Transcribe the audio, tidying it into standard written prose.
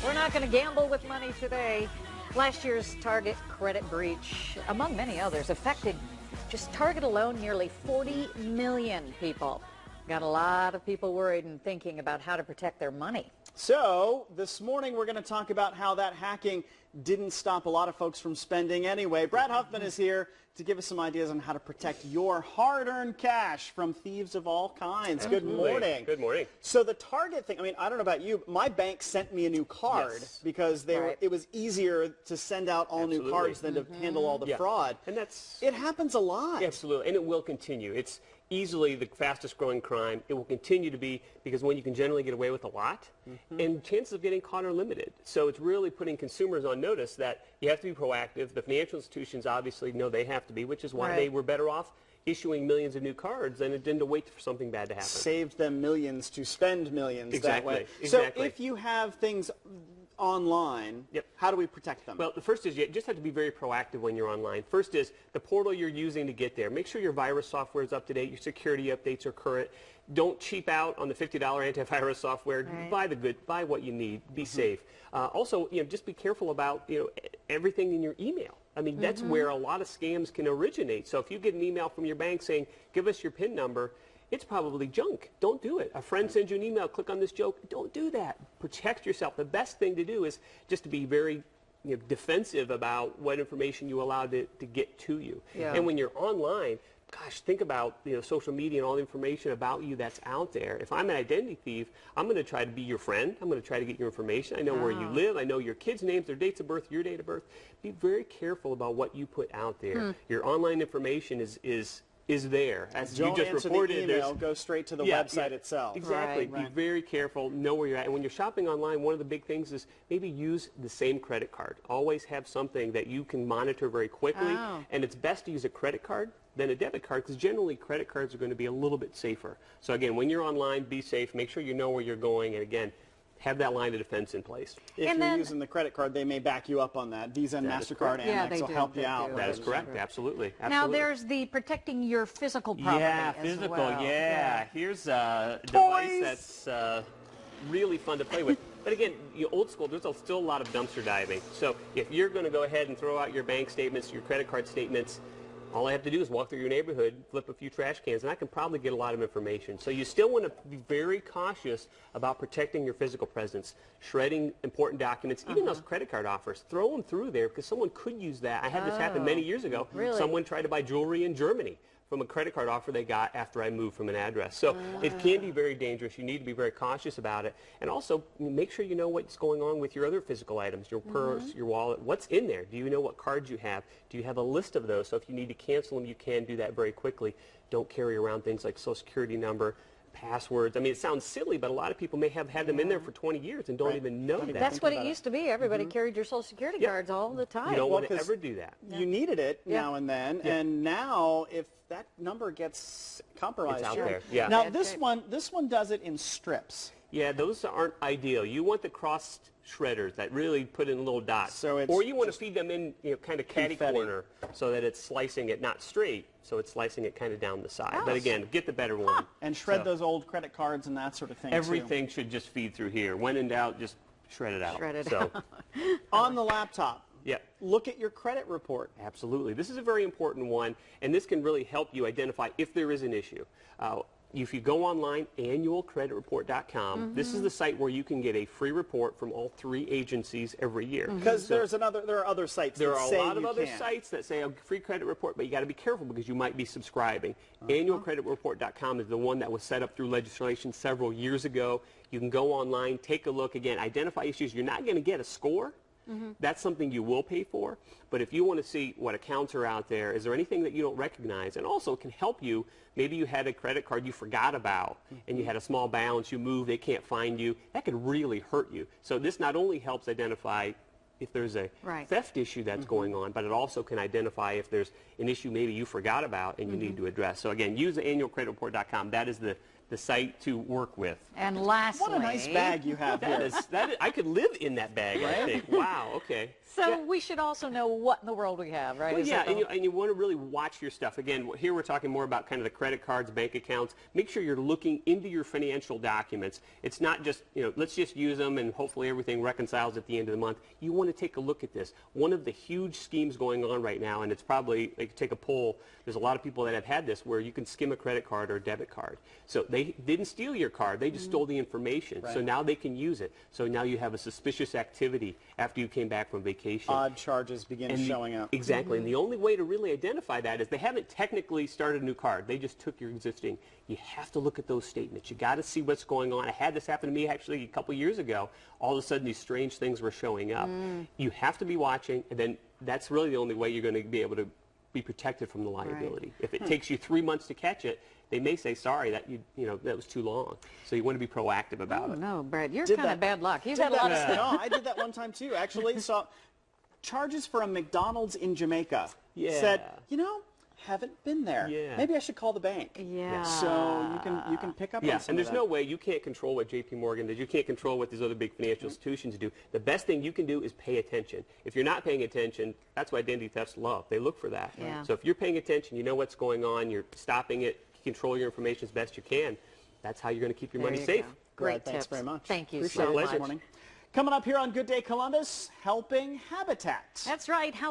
We're not going to gamble with money today. Last year's Target credit breach, among many others, affected just Target alone nearly 40 million people. Got a lot of people worried and thinking about how to protect their money. So this morning we're going to talk about how that hacking didn't stop a lot of folks from spending anyway. Brad Huffman is here to give us some ideas on how to protect your hard-earned cash from thieves of all kinds. Absolutely. Good morning. Good morning. So the Target thing, I mean, I don't know about you, but my bank sent me a new card because it was easier to send out all new cards than to handle all the fraud. And it happens a lot. Absolutely, and it will continue. It's easily the fastest growing crime. It will continue to be because when you can generally get away with a lot, and chances of getting caught are limited. So it's really putting consumers on notice that you have to be proactive. The financial institutions obviously know they have to be, which is why they were better off issuing millions of new cards than it did to wait for something bad to happen. Saved them millions to spend millions that way. Exactly. So if you have things online, how do we protect them? Well, the first is you just have to be very proactive when you're online. First is the portal you're using to get there. Make sure your virus software is up to date, your security updates are current. Don't cheap out on the $50 antivirus software. Buy what you need. Be safe. Also, just be careful about everything in your email. I mean, that's where a lot of scams can originate. So if you get an email from your bank saying, "Give us your PIN number," it's probably junk. Don't do it. A friend sends you an email, click on this joke. Don't do that. Protect yourself. The best thing to do is just to be very defensive about what information you allow to get to you. And when you're online, gosh, think about social media and all the information about you that's out there. If I'm an identity thief, I'm going to try to be your friend. I'm going to try to get your information. I know where you live. I know your kids' names, their dates of birth, your date of birth. Be very careful about what you put out there. Your online information is there. As Don't you just answer reported, the email, go straight to the website itself. Exactly. Be very careful. Know where you're at. And when you're shopping online, one of the big things is maybe use the same credit card. Always have something that you can monitor very quickly. And it's best to use a credit card than a debit card because generally credit cards are going to be a little bit safer. So again, when you're online, be safe. Make sure you know where you're going. And again, have that line of defense in place. If you're using the credit card, they may back you up on that. Visa and MasterCard Amex will help you out. That is correct. Absolutely. Now there's the protecting your physical property as well. Here's a device that's really fun to play with. But again, old school, there's still a lot of dumpster diving. So if you're going to go ahead and throw out your bank statements, your credit card statements, all I have to do is walk through your neighborhood, flip a few trash cans, and I can probably get a lot of information. So you still want to be very cautious about protecting your physical presence, shredding important documents, even those credit card offers. Throw them through there because someone could use that. I had this happen many years ago. Someone tried to buy jewelry in Germany from a credit card offer they got after I moved from an address. So it can be very dangerous. You need to be very cautious about it. And also make sure you know what's going on with your other physical items, your purse, your wallet. What's in there? Do you know what cards you have? Do you have a list of those? So if you need to cancel them, you can do that very quickly. Don't carry around things like Social Security number, passwords. I mean, it sounds silly, but a lot of people may have had them in there for 20 years and don't even know that. That's what it used to be. Everybody carried your Social Security cards all the time. You don't want to ever do that. You needed it now and then, and now if that number gets compromised, it's out there. Now this one does it in strips. Yeah, those aren't ideal. You want the crossed shredders that really put in little dots. So or you want to feed them in kind of catty corner so that it's slicing it not straight, so it's slicing it kind of down the side. But again, get the better one. And shred those old credit cards and that sort of thing. Everything should just feed through here. When in doubt, just shred it out. Shred it out. On the laptop. Look at your credit report. Absolutely. This is a very important one, and this can really help you identify if there is an issue. If you go online, annualcreditreport.com, this is the site where you can get a free report from all 3 agencies every year. Because there are other sites that say there are a lot of other sites that say a free credit report, but you got to be careful because you might be subscribing. Annualcreditreport.com is the one that was set up through legislation several years ago. You can go online, take a look, again, identify issues. You're not going to get a score. That's something you will pay for. But if you want to see what accounts are out there, is there anything that you don't recognize? And also it can help you. Maybe you had a credit card you forgot about and you had a small balance, you moved, they can't find you. That could really hurt you. So this not only helps identify if there's a theft issue that's going on, but it also can identify if there's an issue maybe you forgot about and you need to address. So again, use annualcreditreport.com. That is the the site to work with. And lastly, What a nice bag you have here. I could live in that bag, I think. Wow, okay. so we should also know what in the world we have, right? Well, Is yeah, that the- and you want to really watch your stuff. Again, here we're talking more about kind of the credit cards, bank accounts. Make sure you're looking into your financial documents. It's not just, let's just use them and hopefully everything reconciles at the end of the month. You want to take a look at this. One of the huge schemes going on right now, and it's probably, like, take a poll, there's a lot of people that have had this where you can skim a credit card or a debit card. So they didn't steal your card, they just stole the information. Right. So now they can use it. So now you have a suspicious activity after you came back from vacation. Odd charges begin showing up. Exactly. And the only way to really identify that is they haven't technically started a new card. They just took your existing. You have to look at those statements. You got to see what's going on. I had this happen to me actually a couple years ago. All of a sudden, these strange things were showing up. You have to be watching, and then that's really the only way you're going to be able to be protected from the liability. Right. If it takes you 3 months to catch it, they may say, sorry, that that was too long. So you want to be proactive about Oh, it. no, Brad, you're Did kind that- of bad luck. You've Did had a lot of that- stuff. No, I did that one time too, actually. So charges for a McDonald's in Jamaica. Yeah. Said, haven't been there. Yeah. Maybe I should call the bank. Yeah. So you can pick up on Yes, some and there's of no that. way you can't control what J.P. Morgan does. You can't control what these other big financial institutions do. The best thing you can do is pay attention. If you're not paying attention, that's what identity thefts love. They look for that. Yeah. So if you're paying attention, you know what's going on, you're stopping it, you control your information as best you can, that's how you're going to keep your There money you safe. go. Brad, Great thanks tips. very much. Thank you Appreciate so it much. this morning. Coming up here on Good Day Columbus, helping Habitat. That's right. How